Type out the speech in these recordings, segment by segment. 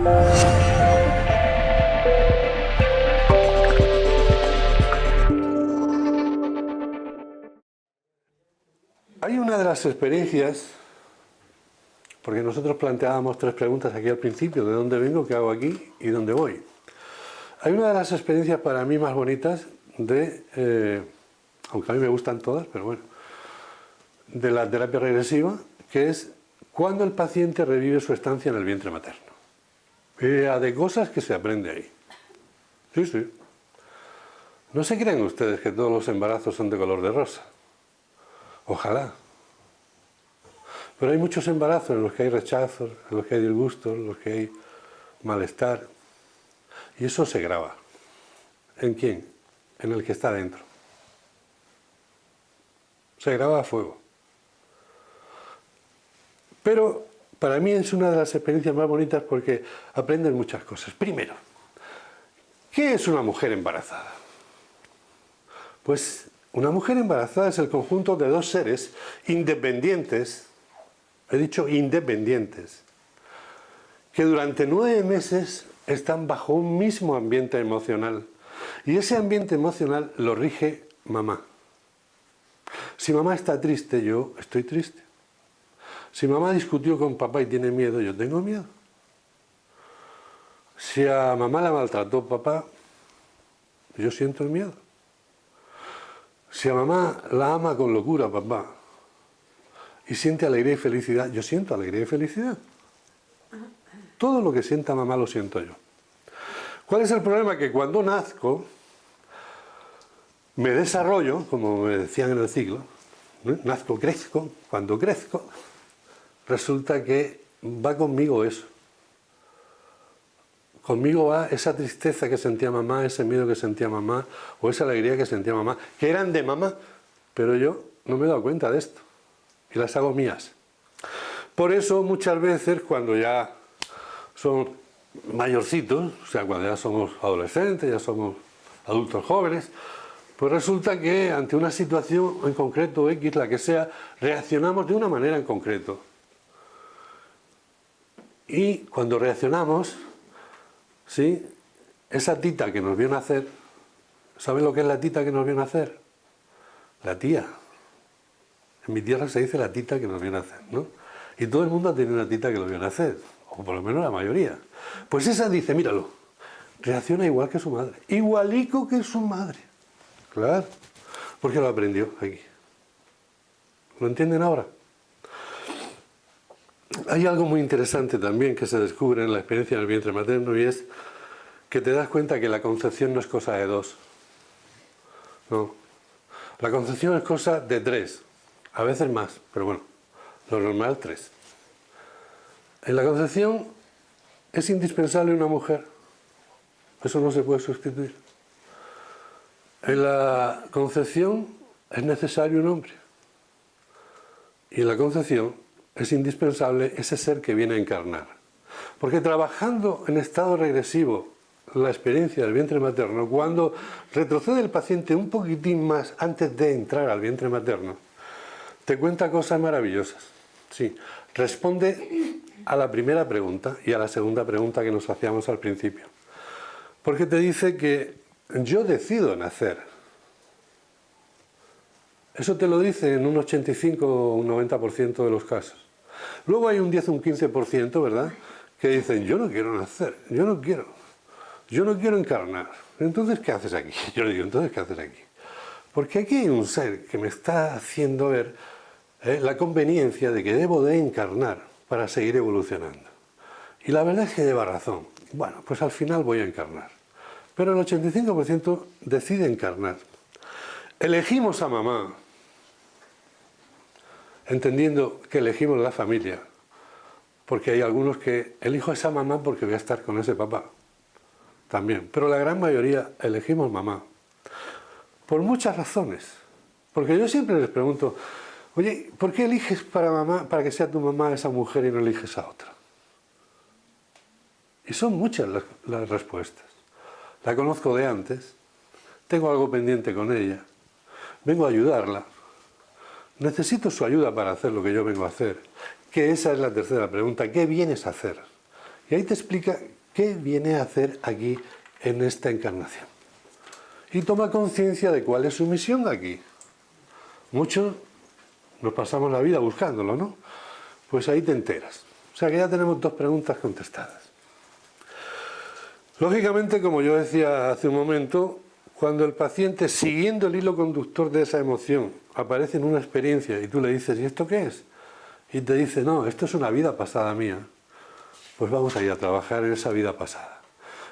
Hay una de las experiencias, porque nosotros planteábamos 3 preguntas aquí al principio, de dónde vengo, qué hago aquí y dónde voy. Hay una de las experiencias para mí más bonitas aunque a mí me gustan todas, pero bueno, de la terapia regresiva, que es cuando el paciente revive su estancia en el vientre materno. De cosas que se aprende ahí. Sí, sí. No se crean ustedes que todos los embarazos son de color de rosa. Ojalá. Pero hay muchos embarazos en los que hay rechazos, en los que hay disgustos, en los que hay malestar. Y eso se graba. ¿En quién? En el que está dentro. Se graba a fuego. Pero para mí es una de las experiencias más bonitas porque aprendes muchas cosas. Primero, ¿qué es una mujer embarazada? Pues una mujer embarazada es el conjunto de 2 seres independientes, he dicho independientes, que durante 9 meses están bajo un mismo ambiente emocional. Y ese ambiente emocional lo rige mamá. Si mamá está triste, yo estoy triste. Si mamá discutió con papá y tiene miedo, yo tengo miedo. Si a mamá la maltrató papá, yo siento el miedo. Si a mamá la ama con locura papá y siente alegría y felicidad, yo siento alegría y felicidad. Todo lo que sienta mamá lo siento yo. ¿Cuál es el problema? Que cuando nazco, me desarrollo, como me decían en el siglo, nazco, crezco, cuando crezco, resulta que va conmigo eso. Conmigo va esa tristeza que sentía mamá, ese miedo que sentía mamá, o esa alegría que sentía mamá, que eran de mamá, pero yo no me he dado cuenta de esto, y las hago mías. Por eso muchas veces cuando ya son mayorcitos, o sea, cuando ya somos adolescentes, ya somos adultos jóvenes, pues resulta que ante una situación en concreto, X, la que sea, reaccionamos de una manera en concreto. Y cuando reaccionamos, ¿sí?, esa tita que nos vio nacer, ¿saben lo que es la tita que nos vio nacer? La tía. En mi tierra se dice la tita que nos vio nacer, ¿no? Y todo el mundo ha tenido una tita que lo vio nacer, o por lo menos la mayoría. Pues esa dice, míralo, reacciona igual que su madre, igualico que su madre. Claro, porque lo aprendió aquí. ¿Lo entienden ahora? Hay algo muy interesante también que se descubre en la experiencia del vientre materno y es que te das cuenta que la concepción no es cosa de 2. No. La concepción es cosa de 3, a veces más, pero bueno, lo normal 3. En la concepción es indispensable una mujer, eso no se puede sustituir. En la concepción es necesario un hombre. Y en la concepción es indispensable ese ser que viene a encarnar. Porque trabajando en estado regresivo la experiencia del vientre materno, cuando retrocede el paciente un poquitín más antes de entrar al vientre materno, te cuenta cosas maravillosas. Sí, responde a la primera pregunta y a la segunda pregunta que nos hacíamos al principio. Porque te dice que yo decido nacer. Eso te lo dice en un 85 o un 90% de los casos. Luego hay un 10 o un 15%, ¿verdad?, que dicen, yo no quiero nacer, yo no quiero encarnar. Entonces, ¿qué haces aquí? Yo le digo, entonces, ¿qué haces aquí? Porque aquí hay un ser que me está haciendo ver la conveniencia de que debo de encarnar para seguir evolucionando. Y la verdad es que lleva razón. Bueno, pues al final voy a encarnar. Pero el 85% decide encarnar. Elegimos a mamá, entendiendo que elegimos la familia, porque hay algunos que elijo a esa mamá porque voy a estar con ese papá, también, pero la gran mayoría elegimos mamá, por muchas razones, porque yo siempre les pregunto, oye, ¿por qué eliges para mamá, para que sea tu mamá esa mujer y no eliges a otra? Y son muchas las respuestas. La conozco de antes, tengo algo pendiente con ella, vengo a ayudarla, necesito su ayuda para hacer lo que yo vengo a hacer, que esa es la tercera pregunta, ¿qué vienes a hacer? Y ahí te explica qué viene a hacer aquí en esta encarnación. Y toma conciencia de cuál es su misión aquí. Muchos nos pasamos la vida buscándolo, ¿no? Pues ahí te enteras. O sea que ya tenemos 2 preguntas contestadas. Lógicamente, como yo decía hace un momento, cuando el paciente, siguiendo el hilo conductor de esa emoción, aparece en una experiencia y tú le dices, ¿y esto qué es? Y te dice, no, esto es una vida pasada mía. Pues vamos a ir a trabajar en esa vida pasada.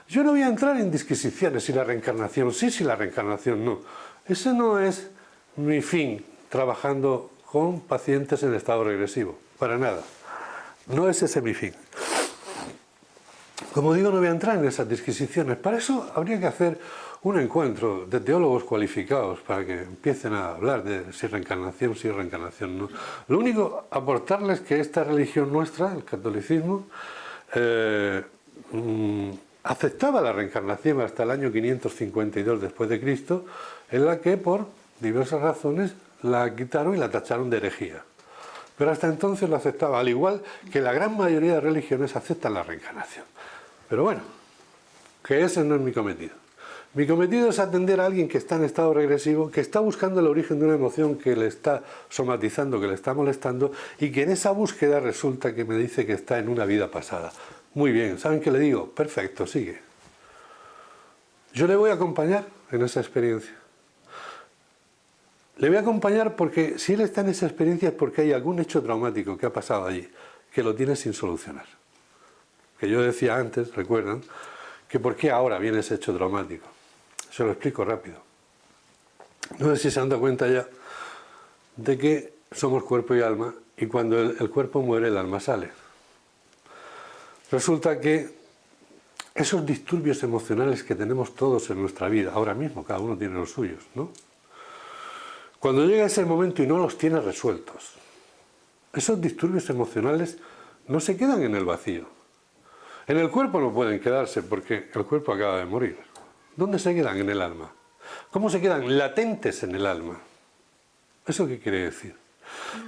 Yo no voy a entrar en disquisiciones si la reencarnación sí, si la reencarnación no. Ese no es mi fin trabajando con pacientes en estado regresivo, para nada. No es ese mi fin. Como digo, no voy a entrar en esas disquisiciones. Para eso habría que hacer un encuentro de teólogos cualificados para que empiecen a hablar de si reencarnación, si reencarnación no. Lo único, aportarles que esta religión nuestra, el catolicismo, aceptaba la reencarnación hasta el año 552 después de Cristo, en la que por diversas razones la quitaron y la tacharon de herejía. Pero hasta entonces lo aceptaba, al igual que la gran mayoría de religiones aceptan la reencarnación. Pero bueno, que ese no es mi cometido. Mi cometido es atender a alguien que está en estado regresivo, que está buscando el origen de una emoción que le está somatizando, que le está molestando, y que en esa búsqueda resulta que me dice que está en una vida pasada. Muy bien, ¿saben qué le digo? Perfecto, sigue. Yo le voy a acompañar en esa experiencia. Le voy a acompañar porque si él está en esa experiencia es porque hay algún hecho traumático que ha pasado allí, que lo tiene sin solucionar. Que yo decía antes, recuerdan, que por qué ahora viene ese hecho traumático. Se lo explico rápido. No sé si se han dado cuenta ya de que somos cuerpo y alma y cuando el cuerpo muere el alma sale. Resulta que esos disturbios emocionales que tenemos todos en nuestra vida, ahora mismo cada uno tiene los suyos, ¿no? Cuando llega ese momento y no los tiene resueltos, esos disturbios emocionales no se quedan en el vacío. En el cuerpo no pueden quedarse porque el cuerpo acaba de morir. ¿Dónde se quedan? En el alma. ¿Cómo se quedan? Latentes en el alma. ¿Eso qué quiere decir?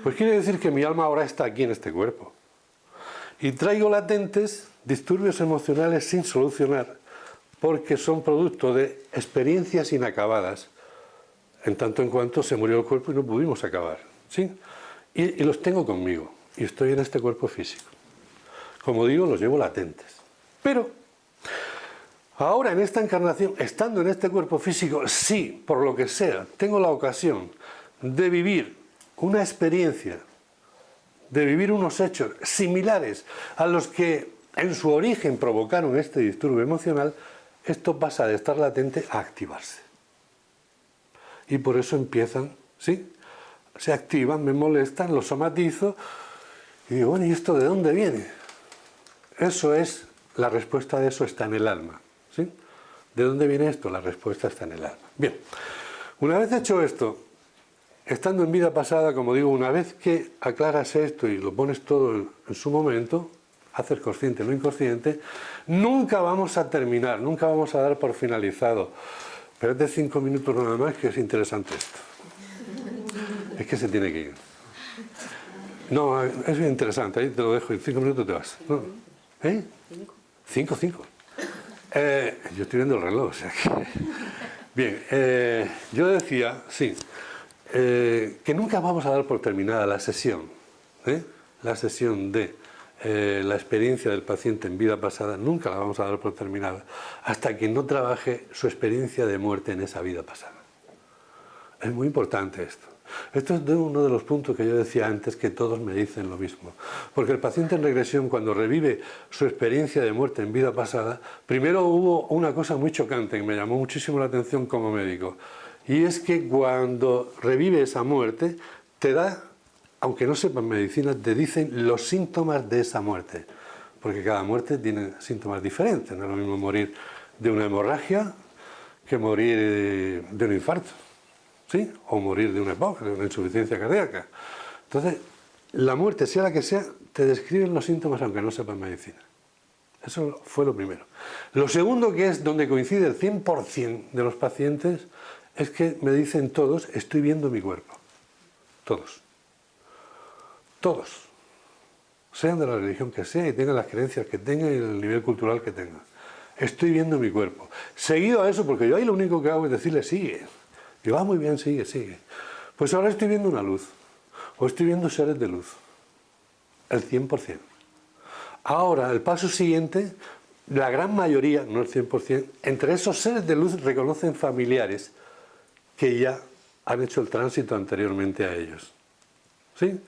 Pues quiere decir que mi alma ahora está aquí en este cuerpo. Y traigo latentes disturbios emocionales sin solucionar porque son producto de experiencias inacabadas, en tanto en cuanto se murió el cuerpo y no pudimos acabar, ¿sí? Y los tengo conmigo y estoy en este cuerpo físico. Como digo, los llevo latentes. Pero ahora en esta encarnación, estando en este cuerpo físico, sí, por lo que sea, tengo la ocasión de vivir una experiencia, de vivir unos hechos similares a los que en su origen provocaron este disturbio emocional, esto pasa de estar latente a activarse. Y por eso empiezan, ¿sí? Se activan, me molestan, los somatizo y digo, bueno, ¿y esto de dónde viene? Eso es, la respuesta de eso está en el alma, ¿sí? ¿De dónde viene esto? La respuesta está en el alma. Bien, una vez hecho esto, estando en vida pasada, como digo, una vez que aclaras esto y lo pones todo en su momento, haces consciente lo inconsciente, nunca vamos a terminar, nunca vamos a dar por finalizado. Espérate 5 minutos nada más, que es interesante esto. Es que se tiene que ir. No, es bien interesante, ahí te lo dejo, en 5 minutos te vas. ¿No? ¿Eh? 5. Yo estoy viendo el reloj, o sea que... Bien, yo decía, sí, que nunca vamos a dar por terminada la sesión. La sesión de la experiencia del paciente en vida pasada, nunca la vamos a dar por terminada hasta que no trabaje su experiencia de muerte en esa vida pasada. Es muy importante esto. Esto es uno de los puntos que yo decía antes, que todos me dicen lo mismo. Porque el paciente en regresión, cuando revive su experiencia de muerte en vida pasada, primero hubo una cosa muy chocante que me llamó muchísimo la atención como médico. Y es que cuando revive esa muerte, te da, aunque no sepan medicina, te dicen los síntomas de esa muerte. Porque cada muerte tiene síntomas diferentes. No es lo mismo morir de una hemorragia que morir de un infarto, ¿sí? O morir de un EPOC, de una insuficiencia cardíaca. Entonces, la muerte, sea la que sea, te describen los síntomas aunque no sepan medicina. Eso fue lo primero. Lo segundo, que es donde coincide el 100% de los pacientes, es que me dicen todos, estoy viendo mi cuerpo. Todos. Todos. sean de la religión que sea y tengan las creencias que tengan y el nivel cultural que tengan. Estoy viendo mi cuerpo. Seguido a eso, porque yo ahí lo único que hago es decirle, sigue. Digo, muy bien, sigue, sigue. Pues ahora estoy viendo una luz, o estoy viendo seres de luz, el 100%. Ahora, el paso siguiente, la gran mayoría, no el 100%, entre esos seres de luz reconocen familiares que ya han hecho el tránsito anteriormente a ellos. ¿Sí?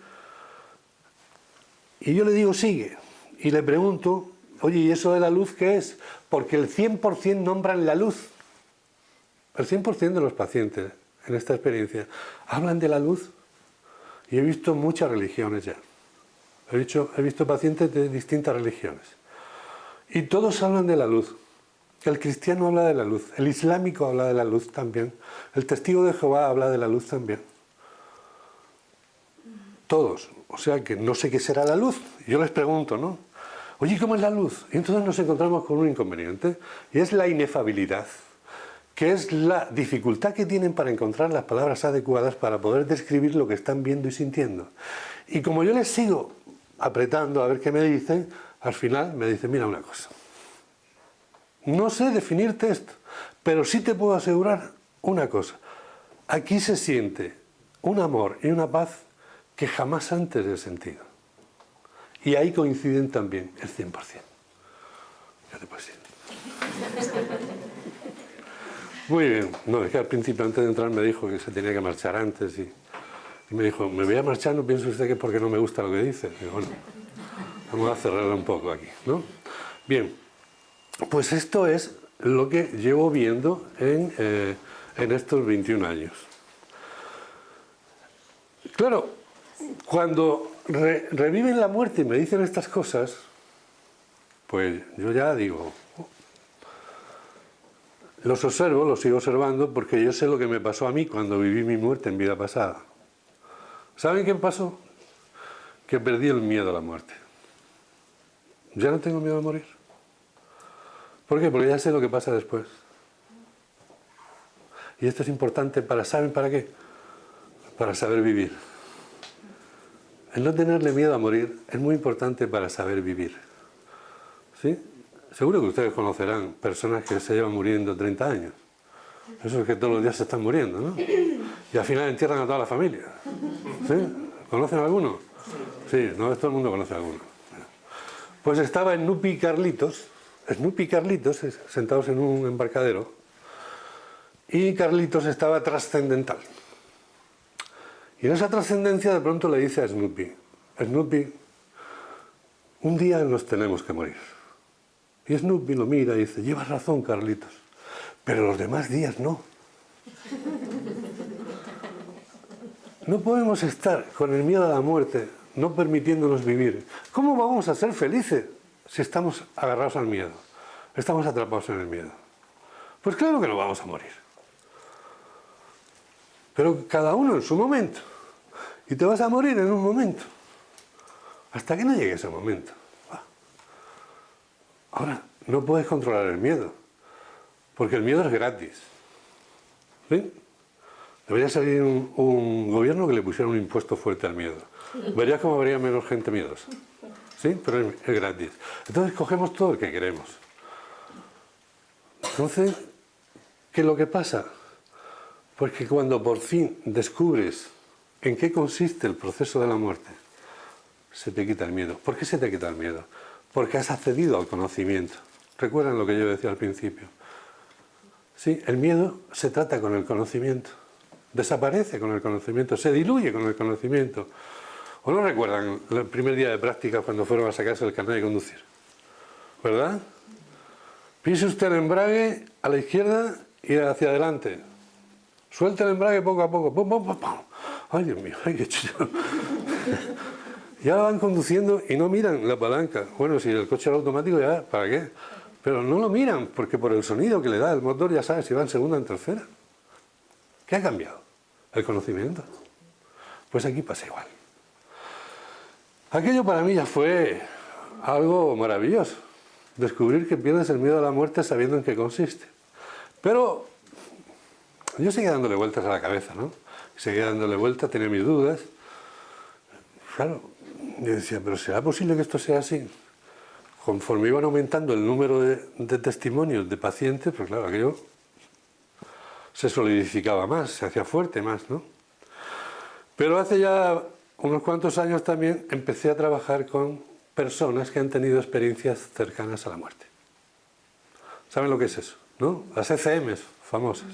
Y yo le digo, sigue. Y le pregunto, oye, ¿y eso de la luz qué es? Porque el 100% nombran la luz. El 100% de los pacientes en esta experiencia hablan de la luz. Y he visto muchas religiones ya. He visto pacientes de distintas religiones. Y todos hablan de la luz. El cristiano habla de la luz. El islámico habla de la luz también. El testigo de Jehová habla de la luz también. Todos. O sea que no sé qué será la luz. Yo les pregunto, ¿no? Oye, ¿cómo es la luz? Y entonces nos encontramos con un inconveniente. Y es la inefabilidad. Que es la dificultad que tienen para encontrar las palabras adecuadas para poder describir lo que están viendo y sintiendo. Y como yo les sigo apretando a ver qué me dicen, al final me dicen, mira una cosa. No sé definirte esto, pero sí te puedo asegurar una cosa. Aquí se siente un amor y una paz que jamás antes he sentido. Y ahí coinciden también el 100%. Ya te puedes ir. Muy bien. No, es que al principio, antes de entrar, me dijo que se tenía que marchar antes y me dijo, me voy a marchar, ¿no piensa usted que es porque no me gusta lo que dice? Digo, bueno, vamos a cerrarlo un poco aquí, ¿no? Bien, pues esto es lo que llevo viendo en estos 21 años. Claro, cuando reviven la muerte y me dicen estas cosas, pues yo ya digo, los observo, los sigo observando, porque yo sé lo que me pasó a mí cuando viví mi muerte en vida pasada. ¿Saben qué pasó? Que perdí el miedo a la muerte. Ya no tengo miedo a morir. ¿Por qué? Porque ya sé lo que pasa después. Y esto es importante para, ¿saben para qué? Para saber vivir. El no tenerle miedo a morir es muy importante para saber vivir. ¿Sí? Seguro que ustedes conocerán personas que se llevan muriendo 30 años. Eso es que todos los días se están muriendo, ¿no? Y al final entierran a toda la familia. ¿Sí? ¿Conocen alguno? Sí, no, todo el mundo conoce a alguno. Pues estaba Snoopy y Carlitos, sentados en un embarcadero, y Carlitos estaba trascendental. Y en esa trascendencia de pronto le dice a Snoopy, Snoopy, un día nos tenemos que morir. Y Snoopy lo mira y dice, llevas razón, Carlitos, pero los demás días no. No podemos estar con el miedo a la muerte, no permitiéndonos vivir. ¿Cómo vamos a ser felices si estamos agarrados al miedo? Estamos atrapados en el miedo. Pues claro que no vamos a morir. Pero cada uno en su momento. Y te vas a morir en un momento. Hasta que no llegue ese momento. Ahora, no puedes controlar el miedo. Porque el miedo es gratis. ¿Sí? Debería salir un gobierno que le pusiera un impuesto fuerte al miedo. Verías cómo habría menos gente miedosa. ¿Sí? Pero es gratis. Entonces cogemos todo lo que queremos. Entonces, ¿qué es lo que pasa? Pues que cuando por fin descubres en qué consiste el proceso de la muerte, se te quita el miedo. ¿Por qué se te quita el miedo? Porque has accedido al conocimiento. ¿Recuerdan lo que yo decía al principio? Sí, el miedo se trata con el conocimiento. Desaparece con el conocimiento, se diluye con el conocimiento. ¿O no recuerdan el primer día de práctica cuando fueron a sacarse el carnet de conducir? ¿Verdad? Pise usted el embrague a la izquierda y hacia adelante. Suelta el embrague poco a poco. ¡Pum, pum, pum, pum! ¡Ay, Dios mío! ¡Ay, qué chido! Ya van conduciendo y no miran la palanca. Bueno, si el coche era automático, ya, ¿para qué? Pero no lo miran, porque por el sonido que le da el motor ya sabes si va en segunda o en tercera. ¿Qué ha cambiado? El conocimiento. Pues aquí pasa igual. Aquello para mí ya fue algo maravilloso. Descubrir que pierdes el miedo a la muerte sabiendo en qué consiste. Pero yo seguía dándole vueltas a la cabeza, ¿no? Seguía dándole vueltas, tenía mis dudas. Claro, Y decía, ¿pero será posible que esto sea así? Conforme iban aumentando el número de testimonios de pacientes, pues claro, aquello se solidificaba más, se hacía fuerte más, ¿no? Pero hace ya unos cuantos años también empecé a trabajar con personas que han tenido experiencias cercanas a la muerte. ¿Saben lo que es eso? ¿No? Las ECMs famosas.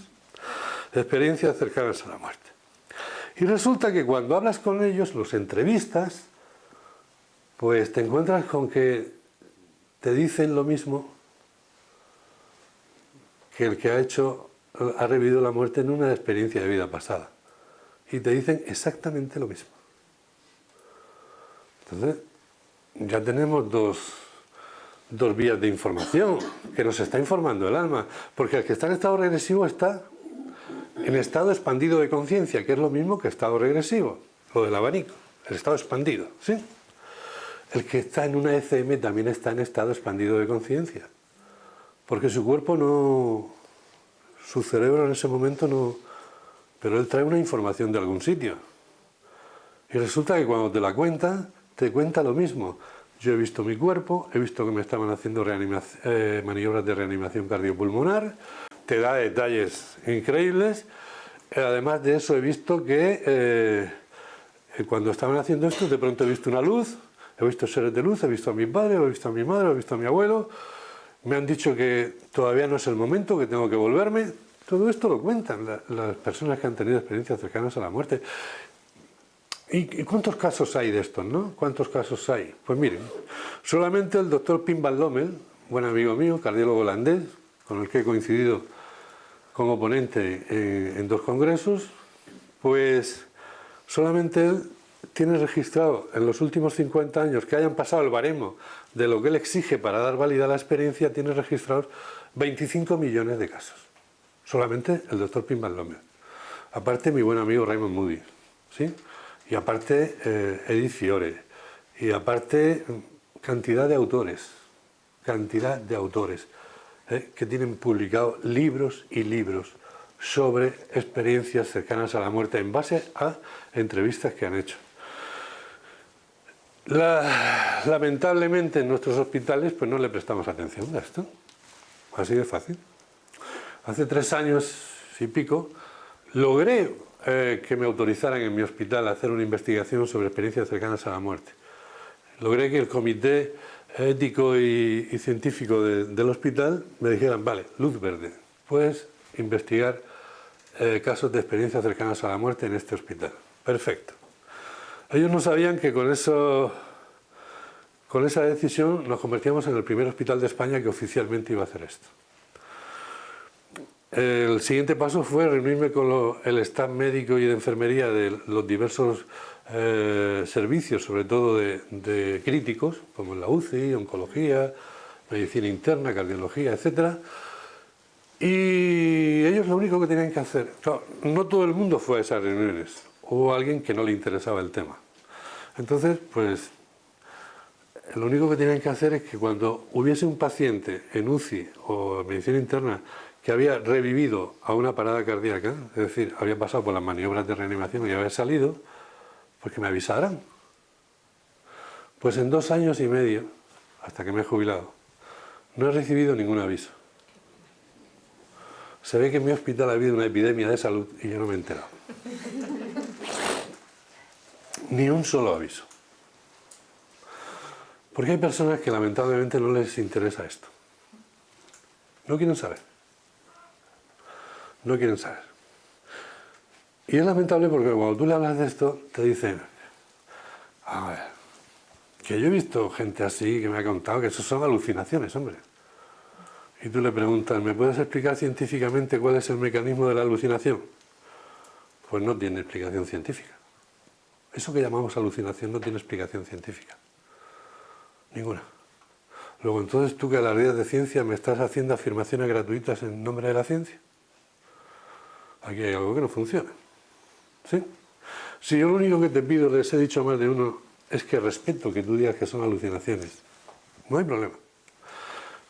Experiencias cercanas a la muerte. Y resulta que cuando hablas con ellos, los entrevistas, pues te encuentras con que te dicen lo mismo que el que ha revivido la muerte en una experiencia de vida pasada. Y te dicen exactamente lo mismo. Entonces, ya tenemos dos vías de información, que nos está informando el alma, porque el que está en estado regresivo está en estado expandido de conciencia, que es lo mismo que estado regresivo, lo del abanico, el estado expandido, ¿sí? El que está en una ECM también está en estado expandido de conciencia, porque su cuerpo no, su cerebro en ese momento no, pero él trae una información de algún sitio. Y resulta que cuando te la cuenta, te cuenta lo mismo. Yo he visto mi cuerpo, he visto que me estaban haciendo maniobras de reanimación cardiopulmonar, te da detalles increíbles. Además de eso he visto que cuando estaban haciendo esto, de pronto he visto una luz, he visto seres de luz, he visto a mi padre, he visto a mi madre, he visto a mi abuelo, me han dicho que todavía no es el momento, que tengo que volverme. Todo esto lo cuentan las personas que han tenido experiencias cercanas a la muerte. ¿Y cuántos casos hay de estos, no? ¿Cuántos casos hay? Pues miren, solamente el doctor Pim van Lommel, buen amigo mío, cardiólogo holandés, con el que he coincidido como ponente en 2 congresos, pues solamente él tiene registrado en los últimos 50 años que hayan pasado el baremo de lo que él exige para dar válida a la experiencia, tiene registrados 25 millones de casos. Solamente el doctor Pim van Lommel. Aparte mi buen amigo Raymond Moody, ¿sí? Y aparte Edith Fiore, y aparte cantidad de autores que tienen publicado libros y libros sobre experiencias cercanas a la muerte en base a entrevistas que han hecho. Lamentablemente en nuestros hospitales pues no le prestamos atención a esto, así de fácil. Hace 3 años y pico logré que me autorizaran en mi hospital a hacer una investigación sobre experiencias cercanas a la muerte. Logré que el comité ético y científico del hospital me dijeran, vale, luz verde, puedes investigar casos de experiencias cercanas a la muerte en este hospital. Perfecto. Ellos no sabían que con esa decisión nos convertíamos en el primer hospital de España que oficialmente iba a hacer esto. El siguiente paso fue reunirme con el staff médico y de enfermería de los diversos servicios, sobre todo de críticos, como en la UCI, oncología, medicina interna, cardiología, etc. Y ellos lo único que tenían que hacer, claro, no todo el mundo fue a esas reuniones, hubo alguien que no le interesaba el tema. Entonces, pues, lo único que tenían que hacer es que cuando hubiese un paciente en UCI o medicina interna que había revivido a una parada cardíaca, es decir, había pasado por las maniobras de reanimación y había salido, pues que me avisaran. Pues en 2 años y medio, hasta que me he jubilado, no he recibido ningún aviso. Se ve que en mi hospital ha habido una epidemia de salud y yo no me he enterado. Ni un solo aviso. Porque hay personas que lamentablemente no les interesa esto. No quieren saber. No quieren saber. Y es lamentable porque cuando tú le hablas de esto, te dicen, a ver, que yo he visto gente así que me ha contado que eso son alucinaciones, hombre. Y tú le preguntas, ¿me puedes explicar científicamente cuál es el mecanismo de la alucinación? Pues no tiene explicación científica. Eso que llamamos alucinación no tiene explicación científica. Ninguna. Luego, entonces, tú que alardeas de ciencia me estás haciendo afirmaciones gratuitas en nombre de la ciencia. Aquí hay algo que no funciona. ¿Sí? Si yo lo único que te pido, les he dicho a más de uno, es que respeto que tú digas que son alucinaciones. No hay problema.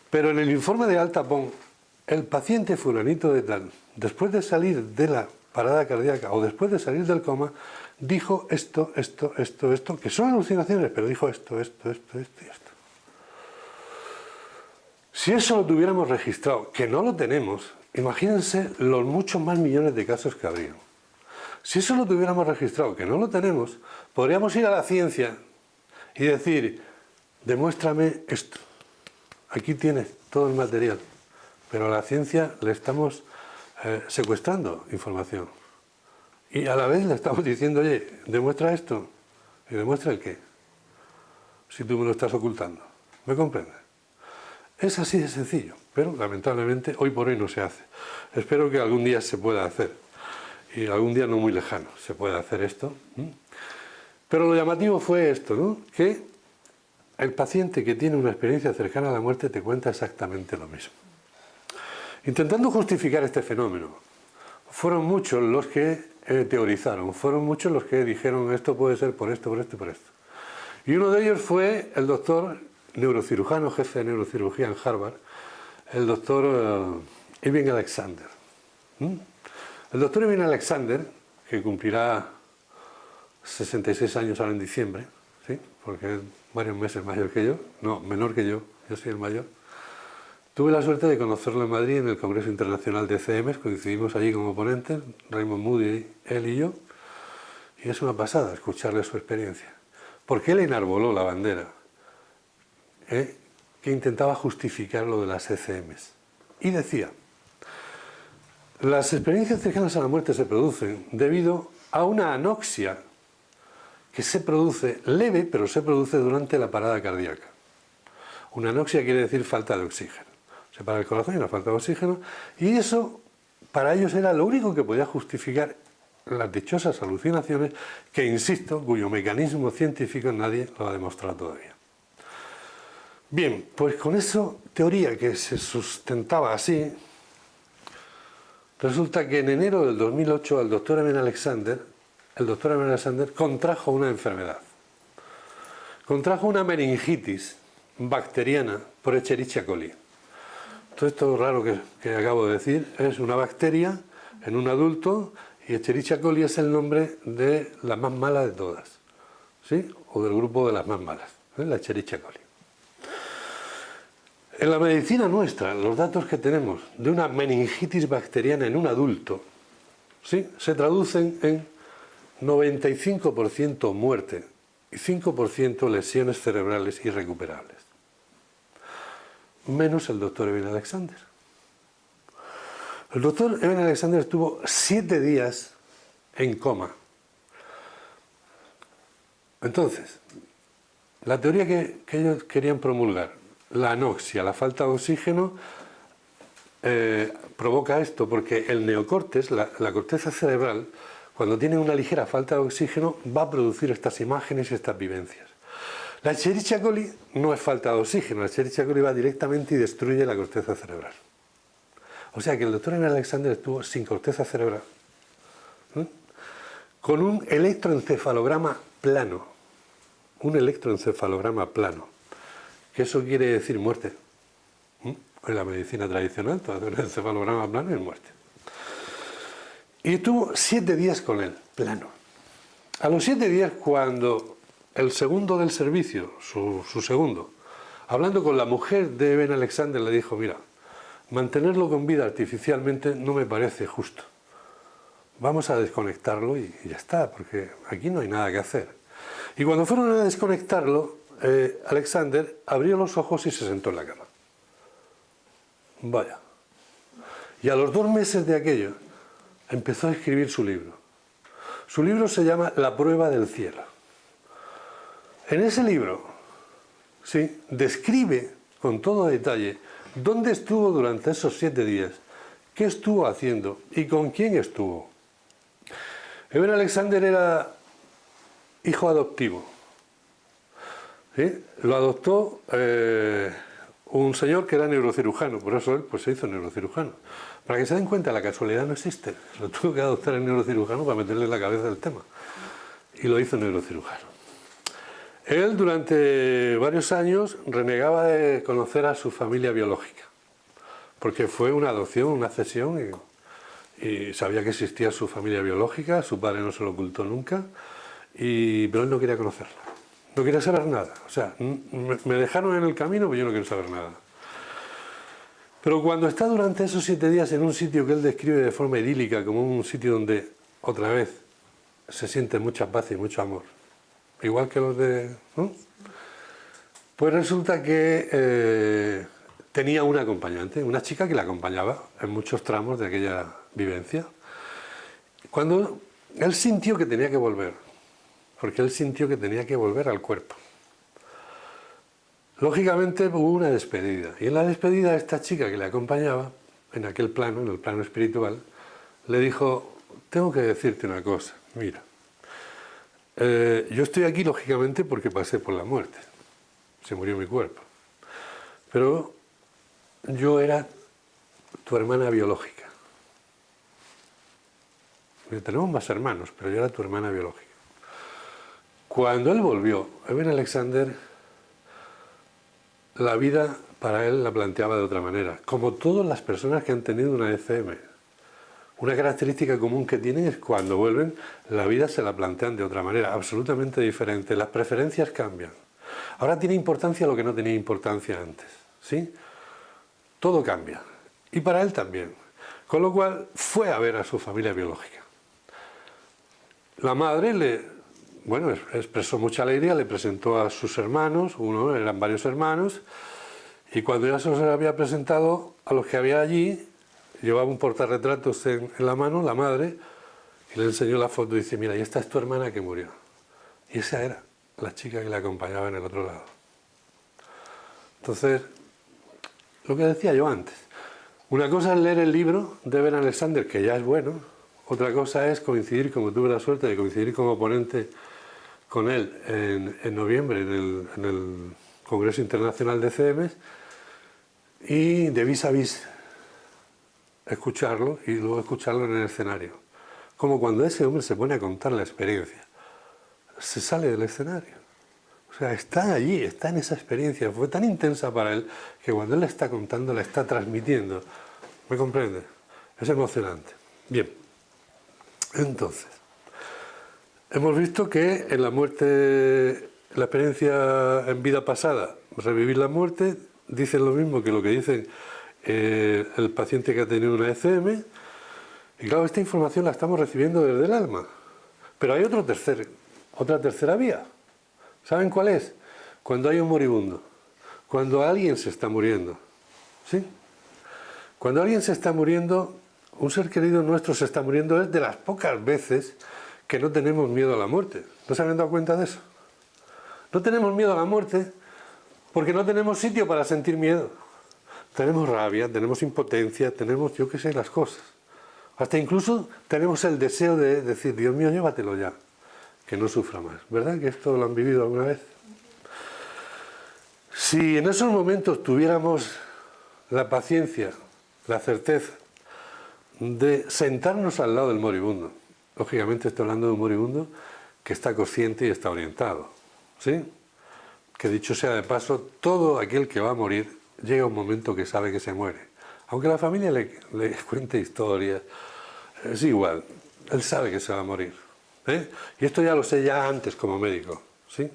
Pero en el informe de alta pon, el paciente fulanito de tal, después de salir de la parada cardíaca o después de salir del coma, dijo esto, que son alucinaciones, pero dijo esto y esto. Si eso lo tuviéramos registrado, que no lo tenemos, imagínense los muchos más millones de casos que habría. Si eso lo tuviéramos registrado, que no lo tenemos, podríamos ir a la ciencia y decir, demuéstrame esto. Aquí tienes todo el material, pero a la ciencia le estamos secuestrando información. Y a la vez le estamos diciendo, oye, demuestra esto. ¿Y demuestra el qué? Si tú me lo estás ocultando. ¿Me comprendes? Es así de sencillo, pero lamentablemente hoy por hoy no se hace. Espero que algún día se pueda hacer, y algún día no muy lejano se pueda hacer esto. Pero lo llamativo fue esto, ¿no? Que el paciente que tiene una experiencia cercana a la muerte te cuenta exactamente lo mismo. Intentando justificar este fenómeno, fueron muchos los que teorizaron, fueron muchos los que dijeron esto puede ser por esto, por esto y por esto. Y uno de ellos fue el doctor neurocirujano, jefe de neurocirugía en Harvard, el doctor Irving Alexander. El doctor Irving Alexander, que cumplirá 66 años ahora en diciembre, ¿sí? Porque es varios meses mayor que yo, no, menor que yo soy el mayor. Tuve la suerte de conocerlo en Madrid en el Congreso Internacional de CMS, coincidimos allí como ponentes, Raymond Moody, él y yo, y es una pasada escucharle su experiencia, porque él enarboló la bandera que intentaba justificar lo de las ECMs. Y decía, las experiencias cercanas a la muerte se producen debido a una anoxia que se produce leve, pero se produce durante la parada cardíaca. Una anoxia quiere decir falta de oxígeno. Se para el corazón y una falta de oxígeno, y eso para ellos era lo único que podía justificar las dichosas alucinaciones que, insisto, cuyo mecanismo científico nadie lo ha demostrado todavía. Bien, pues con esa teoría que se sustentaba así, resulta que en enero del 2008 el doctor Irving Alexander contrajo una enfermedad. Contrajo una meningitis bacteriana por Escherichia coli. Todo esto raro que acabo de decir es una bacteria en un adulto, y Escherichia coli es el nombre de la más mala de todas, ¿sí? O del grupo de las más malas, la Escherichia coli. En la medicina nuestra, los datos que tenemos de una meningitis bacteriana en un adulto, ¿sí?, se traducen en 95% muerte y 5% lesiones cerebrales irrecuperables. Menos el doctor Irving Alexander. El doctor Irving Alexander estuvo 7 días en coma. Entonces, la teoría que ellos querían promulgar, la anoxia, la falta de oxígeno, provoca esto porque el neocórtex, la corteza cerebral, cuando tiene una ligera falta de oxígeno, va a producir estas imágenes y estas vivencias. La Escherichia coli no es falta de oxígeno, la Escherichia coli va directamente y destruye la corteza cerebral. O sea que el doctor Alexander estuvo sin corteza cerebral, con un electroencefalograma plano. Un electroencefalograma plano. Que eso quiere decir muerte. En la medicina tradicional, todo un encefalograma plano es muerte. Y estuvo 7 días con él, plano. A los 7 días, cuando el segundo del servicio, su segundo, hablando con la mujer de Irving Alexander, le dijo, mira, mantenerlo con vida artificialmente no me parece justo. Vamos a desconectarlo y ya está, porque aquí no hay nada que hacer. Y cuando fueron a desconectarlo, Alexander abrió los ojos y se sentó en la cama. Vaya. Y a los 2 meses de aquello, empezó a escribir su libro. Su libro se llama La prueba del cielo. En ese libro, sí, describe con todo detalle dónde estuvo durante esos 7 días, qué estuvo haciendo y con quién estuvo. Irving Alexander era hijo adoptivo. ¿Sí? Lo adoptó un señor que era neurocirujano, por eso él pues, se hizo neurocirujano. Para que se den cuenta, la casualidad no existe. Lo tuvo que adoptar el neurocirujano para meterle en la cabeza el tema. Y lo hizo neurocirujano. Él durante varios años renegaba de conocer a su familia biológica, porque fue una adopción, una cesión, Y sabía que existía su familia biológica, su padre no se lo ocultó nunca, pero él no quería conocerla. No quería saber nada. O sea, me dejaron en el camino, pero yo no quiero saber nada. Pero cuando está durante esos 7 días en un sitio que él describe de forma idílica, como un sitio donde, otra vez, se siente mucha paz y mucho amor, igual que los de... ¿no? Pues resulta que tenía una acompañante, una chica que le acompañaba en muchos tramos de aquella vivencia. Cuando él sintió que tenía que volver, porque él sintió que tenía que volver al cuerpo. Lógicamente hubo una despedida, y en la despedida esta chica que le acompañaba, en aquel plano, en el plano espiritual, le dijo, tengo que decirte una cosa, mira, yo estoy aquí lógicamente porque pasé por la muerte, se murió mi cuerpo, pero yo era tu hermana biológica. Tenemos más hermanos, pero yo era tu hermana biológica. Cuando él volvió, Eben Alexander, la vida para él la planteaba de otra manera. Como todas las personas que han tenido una ECM, una característica común que tienen es cuando vuelven, la vida se la plantean de otra manera, absolutamente diferente. Las preferencias cambian. Ahora tiene importancia lo que no tenía importancia antes, ¿sí? Todo cambia. Y para él también. Con lo cual fue a ver a su familia biológica. La madre expresó mucha alegría, le presentó a sus hermanos, eran varios hermanos, y cuando ya se los había presentado a los que había allí, llevaba un portarretratos en la mano, la madre, y le enseñó la foto y dice, mira, y esta es tu hermana que murió. Y esa era la chica que le acompañaba en el otro lado. Entonces, lo que decía yo antes, una cosa es leer el libro de Ben Alexander, que ya es bueno, otra cosa es coincidir, como tuve la suerte de coincidir como ponente con él en noviembre en el Congreso Internacional de CMs, y de vis a vis escucharlo y luego escucharlo en el escenario. Como cuando ese hombre se pone a contar la experiencia, se sale del escenario. O sea, está allí, está en esa experiencia. Fue tan intensa para él que cuando él la está contando, la está transmitiendo. ¿Me comprende? Es emocionante. Bien. Entonces, hemos visto que en la muerte, la experiencia en vida pasada, revivir la muerte, dicen lo mismo que lo que dicen el paciente que ha tenido una ECM, y claro, esta información la estamos recibiendo desde el alma. Pero hay otra tercera vía. ¿Saben cuál es? Cuando hay un moribundo, cuando alguien se está muriendo, ¿sí? Cuando alguien se está muriendo, un ser querido nuestro se está muriendo, es de las pocas veces que no tenemos miedo a la muerte. ¿No se han dado cuenta de eso? No tenemos miedo a la muerte porque no tenemos sitio para sentir miedo. Tenemos rabia, tenemos impotencia, tenemos, yo qué sé, las cosas. Hasta incluso tenemos el deseo de decir, Dios mío, llévatelo ya, que no sufra más. ¿Verdad que esto lo han vivido alguna vez? Si en esos momentos tuviéramos la paciencia, la certeza de sentarnos al lado del moribundo, lógicamente estoy hablando de un moribundo que está consciente y está orientado, ¿sí? Que dicho sea de paso, todo aquel que va a morir llega un momento que sabe que se muere. Aunque la familia le cuente historias, es igual, él sabe que se va a morir. Y esto ya lo sé ya antes como médico, ¿sí?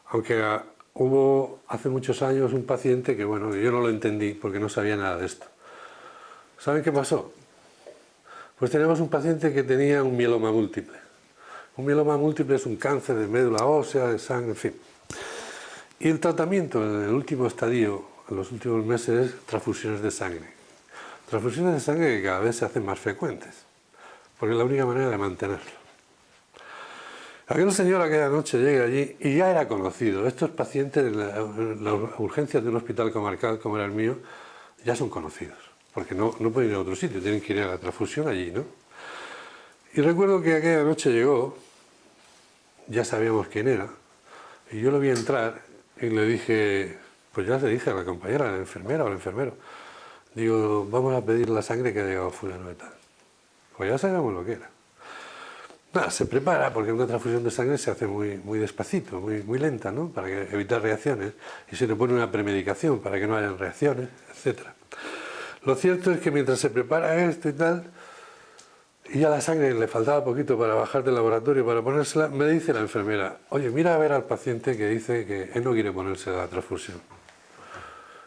Aunque hubo hace muchos años un paciente que, bueno, yo no lo entendí porque no sabía nada de esto. ¿Saben qué pasó? Pues tenemos un paciente que tenía un mieloma múltiple. Un mieloma múltiple es un cáncer de médula ósea, de sangre, en fin. Y el tratamiento en el último estadio, en los últimos meses, es transfusiones de sangre. Transfusiones de sangre que cada vez se hacen más frecuentes, porque es la única manera de mantenerlo. Aquel señor aquella noche llega allí y ya era conocido. Estos pacientes en las urgencias de un hospital comarcal como era el mío ya son conocidos, porque no pueden ir a otro sitio, tienen que ir a la transfusión allí, ¿no? Y recuerdo que aquella noche llegó, ya sabíamos quién era, y yo lo vi entrar y le dije, pues ya le dije a la compañera, a la enfermera o al enfermero, digo, vamos a pedir la sangre que ha llegado fulano de tal. Pues ya sabíamos lo que era. Nada, se prepara porque una transfusión de sangre se hace muy despacito, muy lenta, ¿no? Para evitar reacciones, y se le pone una premedicación para que no hayan reacciones, etc. Lo cierto es que mientras se prepara esto y tal, y a la sangre le faltaba poquito para bajar del laboratorio para ponérsela, me dice la enfermera, oye, mira a ver al paciente que dice que él no quiere ponerse la transfusión.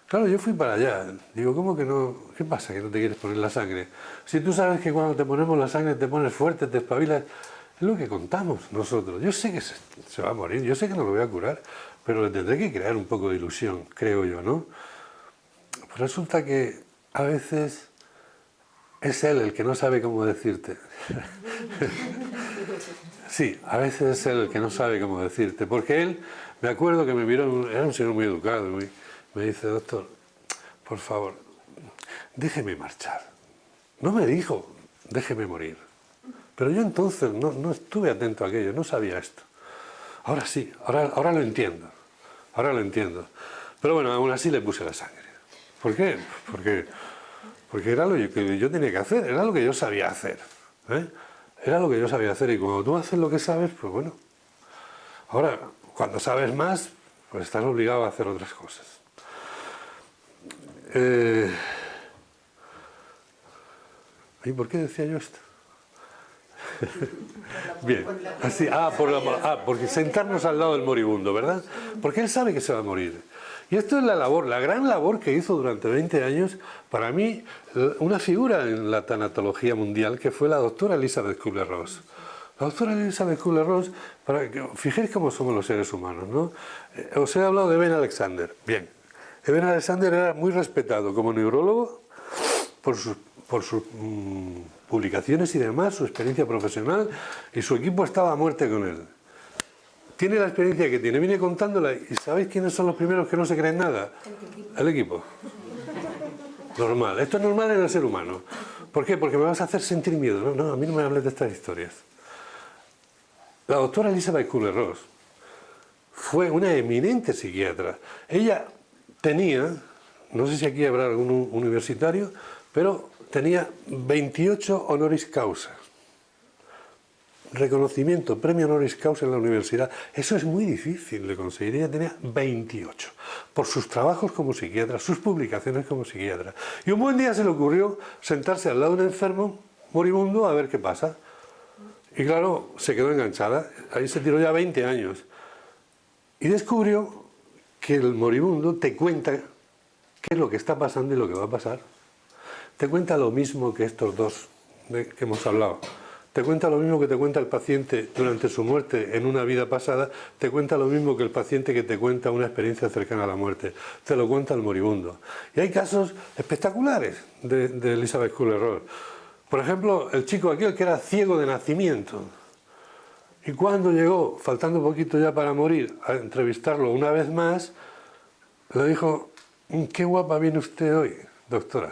Claro, yo fui para allá. Digo, ¿cómo que no? ¿Qué pasa que no te quieres poner la sangre? Si tú sabes que cuando te ponemos la sangre te pones fuerte, te espabilas, es lo que contamos nosotros. Yo sé que se va a morir, yo sé que no lo voy a curar, pero le tendré que crear un poco de ilusión, creo yo, ¿no? Pues resulta que a veces es él el que no sabe cómo decirte. Sí, a veces es él el que no sabe cómo decirte, porque él, me acuerdo que me miró, era un señor muy educado, me dice, doctor, por favor, déjeme marchar. No me dijo, déjeme morir. Pero yo entonces no estuve atento a aquello, no sabía esto. Ahora sí, ahora lo entiendo. Ahora lo entiendo. Pero bueno, aún así le puse la sangre. ¿Por qué? Porque era lo que yo tenía que hacer, era lo que yo sabía hacer. Era lo que yo sabía hacer y cuando tú haces lo que sabes, pues bueno. Ahora, cuando sabes más, pues estás obligado a hacer otras cosas. ¿Y por qué decía yo esto? Bien, así, porque sentarnos al lado del moribundo, ¿verdad? Porque él sabe que se va a morir. Y esto es la labor, la gran labor que hizo durante 20 años, para mí, una figura en la tanatología mundial, que fue la doctora Elizabeth Kubler-Ross. La doctora Elizabeth Kubler-Ross, fijéis cómo somos los seres humanos, ¿no? Os he hablado de Eben Alexander. Bien, Eben Alexander era muy respetado como neurólogo por sus publicaciones y demás, su experiencia profesional, y su equipo estaba a muerte con él. Tiene la experiencia que tiene, viene contándola, y ¿sabéis quiénes son los primeros que no se creen nada? El equipo. Normal. Esto es normal en el ser humano. ¿Por qué? Porque me vas a hacer sentir miedo. No, a mí no me hables de estas historias. La doctora Elizabeth Kubler-Ross fue una eminente psiquiatra. Ella tenía, no sé si aquí habrá algún universitario, pero tenía 28 honoris causa. Reconocimiento, premio honoris causa en la universidad. Eso es muy difícil de conseguir. Ella tenía 28. Por sus trabajos como psiquiatra, sus publicaciones como psiquiatra. Y un buen día se le ocurrió sentarse al lado de un enfermo moribundo a ver qué pasa. Y claro, se quedó enganchada. Ahí se tiró ya 20 años. Y descubrió que el moribundo te cuenta qué es lo que está pasando y lo que va a pasar. Te cuenta lo mismo que estos dos que hemos hablado. Te cuenta lo mismo que te cuenta el paciente durante su muerte en una vida pasada, te cuenta lo mismo que el paciente que te cuenta una experiencia cercana a la muerte. Te lo cuenta el moribundo. Y hay casos espectaculares de Elizabeth Kubler-Ross. Por ejemplo, el chico aquel que era ciego de nacimiento. Y cuando llegó, faltando poquito ya para morir, a entrevistarlo una vez más, le dijo, qué guapa viene usted hoy, doctora.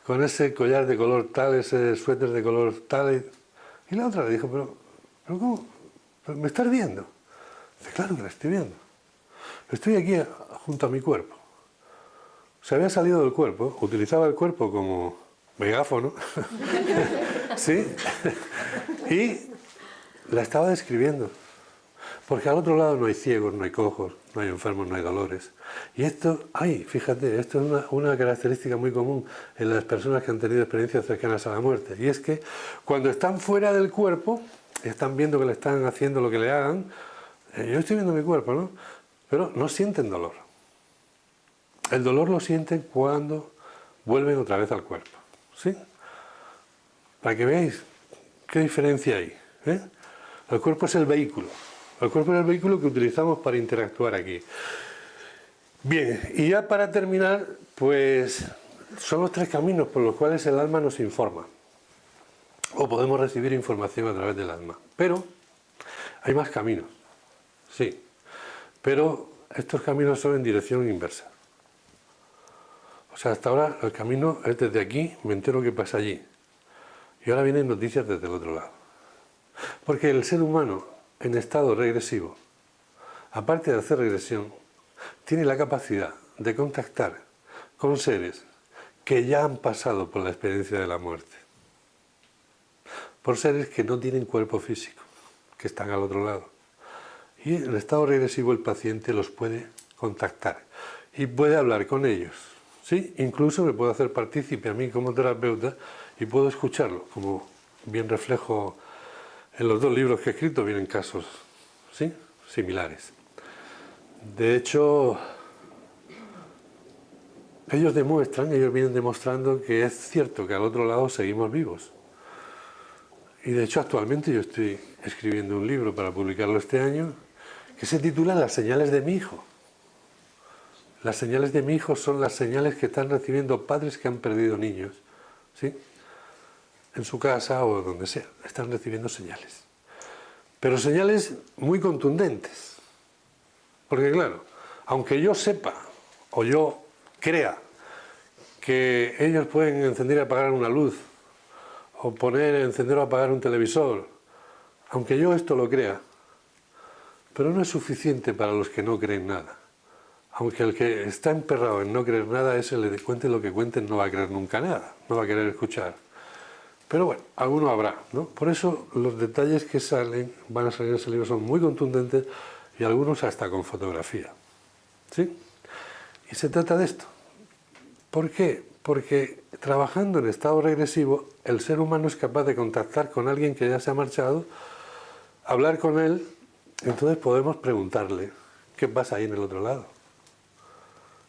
Con ese collar de color tal, ese suéter de color tal. Y la otra le dijo, pero ¿cómo? ¿Pero me estás viendo? Dice, claro que la estoy viendo. Estoy aquí junto a mi cuerpo. Se había salido del cuerpo, utilizaba el cuerpo como megáfono, ¿sí? Y la estaba describiendo. Porque al otro lado no hay ciegos, no hay cojos, no hay enfermos, no hay dolores. Y esto, fíjate, esto es una característica muy común en las personas que han tenido experiencias cercanas a la muerte. Y es que cuando están fuera del cuerpo, están viendo que le están haciendo lo que le hagan, yo estoy viendo mi cuerpo, ¿no? Pero no sienten dolor. El dolor lo sienten cuando vuelven otra vez al cuerpo, ¿sí? Para que veáis qué diferencia hay, ¿eh? El cuerpo es el vehículo. El cuerpo es el vehículo que utilizamos para interactuar aquí. Bien, y ya para terminar, pues son los 3 caminos por los cuales el alma nos informa. O podemos recibir información a través del alma. Pero hay más caminos, sí. Pero estos caminos son en dirección inversa. O sea, hasta ahora el camino es desde aquí, me entero qué pasa allí. Y ahora vienen noticias desde el otro lado. Porque el ser humano en estado regresivo, aparte de hacer regresión, tiene la capacidad de contactar con seres que ya han pasado por la experiencia de la muerte. Por seres que no tienen cuerpo físico, que están al otro lado. Y en estado regresivo el paciente los puede contactar y puede hablar con ellos. ¿Sí? Incluso me puedo hacer partícipe a mí como terapeuta y puedo escucharlo, como bien reflejo en los dos libros que he escrito, vienen casos, ¿sí?, similares. De hecho, ellos vienen demostrando que es cierto que al otro lado seguimos vivos. Y de hecho actualmente yo estoy escribiendo un libro para publicarlo este año que se titula Las señales de mi hijo. Las señales de mi hijo son las señales que están recibiendo padres que han perdido niños, ¿sí?, en su casa o donde sea. Están recibiendo señales. Pero señales muy contundentes. Porque claro, aunque yo sepa o yo crea que ellos pueden encender y apagar una luz o encender o apagar un televisor, aunque yo esto lo crea, pero no es suficiente para los que no creen nada. Aunque el que está emperrado en no creer nada, ese le cuente lo que cuenten, no va a creer nunca nada, no va a querer escuchar. Pero bueno, alguno habrá, ¿no? Por eso los detalles que van a salir en ese libro son muy contundentes y algunos hasta con fotografía, ¿sí? Y se trata de esto. ¿Por qué? Porque trabajando en estado regresivo, el ser humano es capaz de contactar con alguien que ya se ha marchado, hablar con él, entonces podemos preguntarle, ¿qué pasa ahí en el otro lado?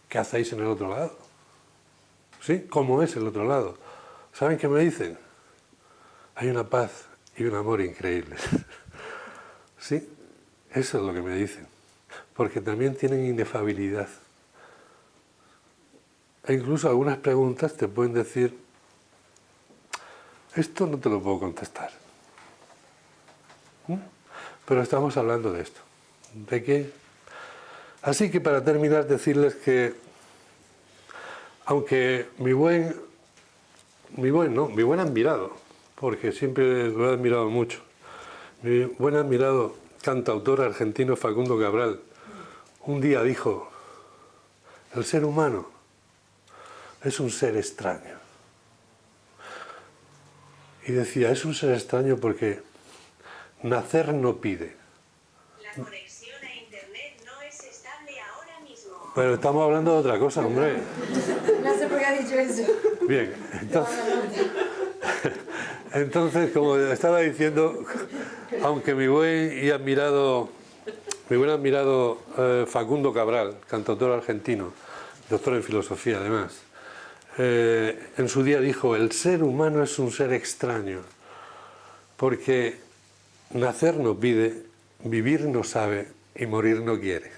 ¿Qué hacéis en el otro lado? ¿Sí? ¿Cómo es el otro lado? ¿Saben qué me dicen? Hay una paz y un amor increíbles. ¿Sí? Eso es lo que me dicen. Porque también tienen inefabilidad. E incluso algunas preguntas te pueden decir, esto no te lo puedo contestar. Pero estamos hablando de esto. ¿De qué? Así que para terminar, decirles que, aunque mi buen admirado, porque siempre lo he admirado mucho, mi buen admirado cantautor argentino Facundo Cabral, un día dijo, el ser humano es un ser extraño. Y decía, es un ser extraño porque nacer no pide. La conexión a internet no es estable ahora mismo. Pero estamos hablando de otra cosa, hombre. No sé por qué ha dicho eso. Bien, entonces, como estaba diciendo, aunque mi buen admirado Facundo Cabral, cantautor argentino, doctor en filosofía además, en su día dijo, el ser humano es un ser extraño, porque nacer no pide, vivir no sabe y morir no quiere.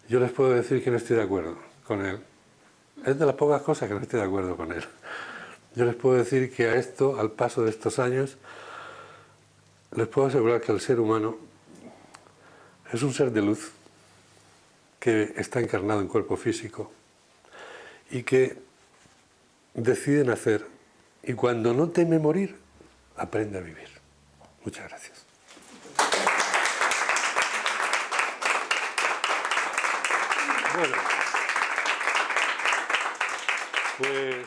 Yo les puedo decir que no estoy de acuerdo con él. Es de las pocas cosas que no estoy de acuerdo con él. Yo les puedo decir que a esto, al paso de estos años, les puedo asegurar que el ser humano es un ser de luz que está encarnado en cuerpo físico y que decide nacer y cuando no teme morir, aprende a vivir. Muchas gracias. Bueno, pues